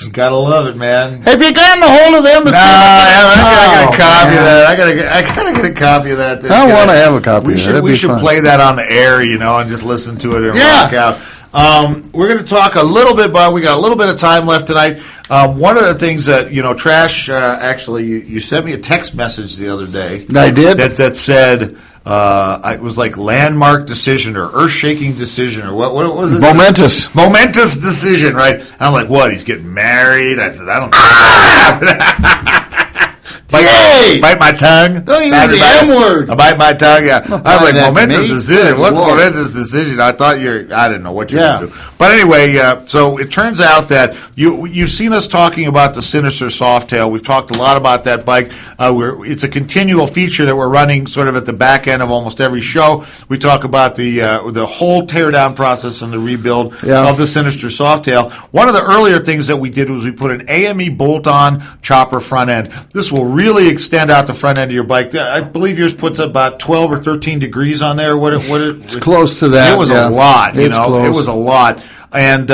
You gotta love it, man. Have you gotten a hold of them? I gotta get a copy of that. I gotta get a copy of that. I want to have a copy of that. We should play that on the air, and just listen to it and rock out. We're going to talk a little bit about. We got a little bit of time left tonight. One of the things that Trash. Actually, you sent me a text message the other day. I did. That said. It was like landmark decision or earth-shaking decision or what was it? Momentous decision, right? And I'm like, what? He's getting married? I said, I don't think Bite my tongue. Don't use the M word. I bite my tongue. Yeah, I was like, momentous decision. What's momentous decision? I thought I didn't know what you were going to do. But anyway, so it turns out that you've seen us talking about the Sinister Softail. We've talked a lot about that bike. It's a continual feature that we're running sort of at the back end of almost every show. We talk about the whole teardown process and the rebuild of the Sinister Softail. One of the earlier things that we did was we put an AME bolt-on chopper front end. This will really extend out the front end of your bike. I believe yours puts about 12 or 13 degrees on there. It's close to that. It was a lot. It's close. It was a lot. And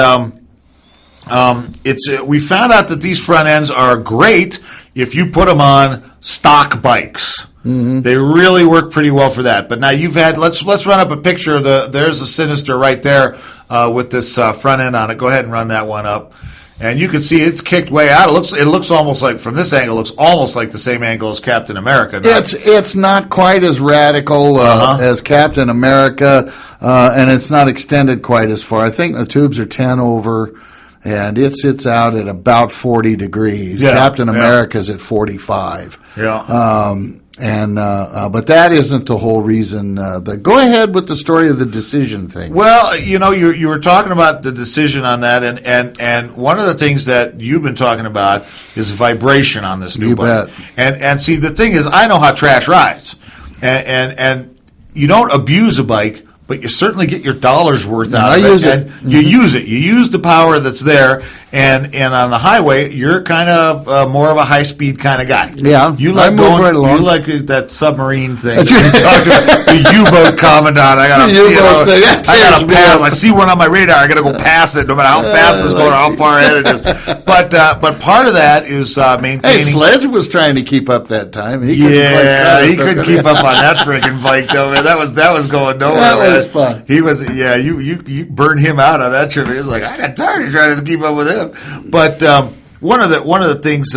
we found out that these front ends are great if you put them on stock bikes. Mm-hmm. They really work pretty well for that. But now let's run up a picture of there's the Sinister right there with this front end on it. Go ahead and run that one up. And you can see it's kicked way out. It looks almost like, from this angle, it looks almost like the same angle as Captain America. It's not quite as radical as Captain America, and it's not extended quite as far. I think the tubes are 10 over, and it sits out at about 40 degrees. Yeah, Captain America's at 45. Yeah. But that isn't the whole reason. But go ahead with the story of the decision thing. Well, you were talking about the decision on that, and one of the things that you've been talking about is vibration on this new bike. And see, the thing is, I know how Trash rides, and you don't abuse a bike, but you certainly get your dollar's worth out of it. And you use it. You use the power that's there. And on the highway, you're kind of more of a high-speed kind of guy. Yeah, you like right along. You like that submarine thing. The U-boat commandant. I got to pass. I see one on my radar. I got to go past it, no matter how fast it's going or how far ahead it is. But part of that is maintaining. Hey, Sledge was trying to keep up that time. He couldn't keep up on that freaking bike, though. Man. That was going nowhere. That was fun. He was. Yeah, you burned him out on that trip. He was like, I got tired of trying to keep up with him. But one of the things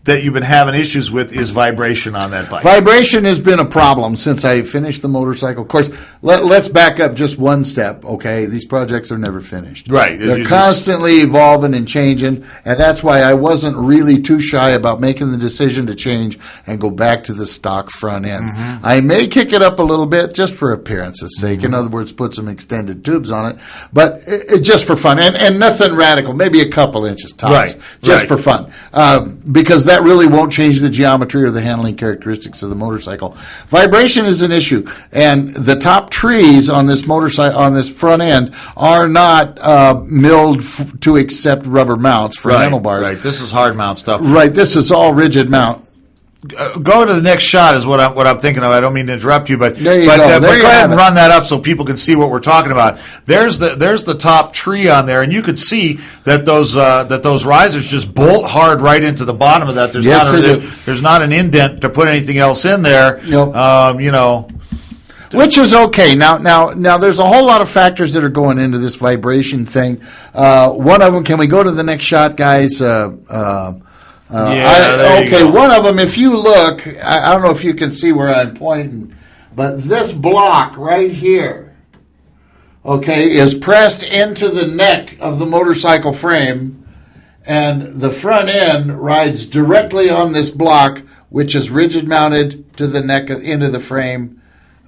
that you've been having issues with is vibration on that bike. Vibration has been a problem since I finished the motorcycle. Of course, let's back up just one step, okay? These projects are never finished. Right. They're constantly evolving and changing, and that's why I wasn't really too shy about making the decision to change and go back to the stock front end. Mm-hmm. I may kick it up a little bit just for appearance's sake. Mm-hmm. In other words, put some extended tubes on it, but just for fun, and nothing radical, maybe a couple inches tops, just for fun, because that really won't change the geometry or the handling characteristics of the motorcycle. Vibration is an issue, and the top trees on this motorcycle, on this front end, are not milled to accept rubber mounts for handlebars. Right, this is hard mount stuff. Right, this is all rigid mount. Go to the next shot is what I'm thinking of. I don't mean to interrupt you, but go ahead and run that up so people can see what we're talking about. There's the top tree on there, and you could see that those risers just bolt hard right into the bottom of that. There's not an indent to put anything else in there. Nope. Which is okay. Now, there's a whole lot of factors that are going into this vibration thing. One of them, can we go to the next shot, guys? One of them, if you look, I don't know if you can see where I'm pointing, but this block right here, is pressed into the neck of the motorcycle frame, and the front end rides directly on this block, which is rigid mounted to the neck, into the frame,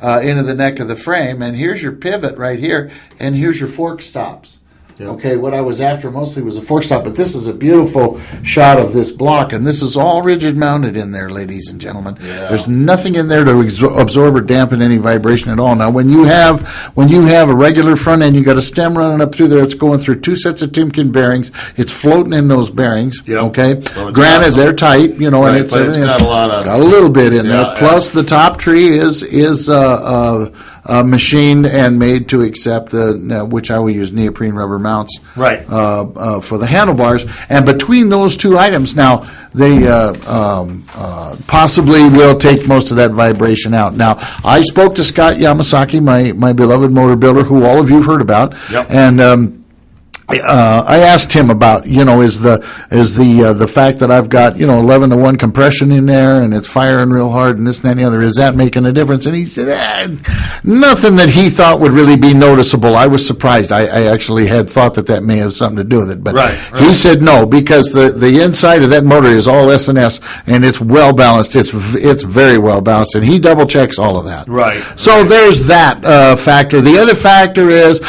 into the neck of the frame, and here's your pivot right here, and here's your fork stops. Okay, what I was after mostly was a fork stop, but this is a beautiful shot of this block, and this is all rigid mounted in there, ladies and gentlemen. Yeah. There's nothing in there to absorb or dampen any vibration at all. Now, when you have a regular front end, you got a stem running up through there. It's going through two sets of Timken bearings. It's floating in those bearings. Yep. Okay, well, granted they're tight, and it's got a little bit in there. Plus, the top tree is machined and made to accept which I will use neoprene rubber mounts right. For the handlebars. And between those two items, now they possibly will take most of that vibration out. Now, I spoke to Scott Yamasaki, my beloved motor builder, who all of you have heard about, yep. And I asked him about, is the fact that I've got 11-to-1 compression in there and it's firing real hard and this and that and the other, is that making a difference? And he said nothing that he thought would really be noticeable. I was surprised. I actually had thought that may have something to do with it, but right. He said no, because the inside of that motor is all S&S and it's well balanced. It's very well balanced, and he double checks all of that. Right. So there's that factor. The other factor is,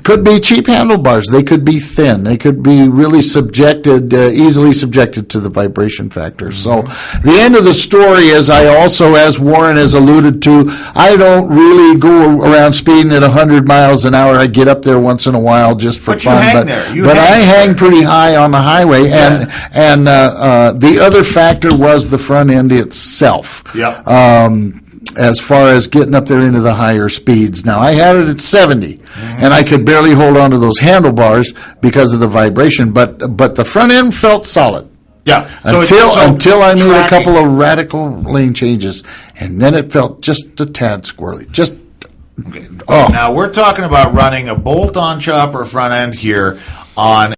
could be cheap handlebars. They could be thin. They could be really easily subjected to the vibration factor. So the end of the story is, I also, as Warren has alluded to, I don't really go around speeding at 100 miles an hour. I get up there once in a while just for fun. I hang pretty high on the highway. Yeah. And the other factor was the front end itself. Yeah. As far as getting up there into the higher speeds. Now, I had it at 70, and I could barely hold on to those handlebars because of the vibration, but the front end felt solid. Yeah. Until I made a couple of radical lane changes, and then it felt just a tad squirrely. Now, we're talking about running a bolt-on chopper front end here on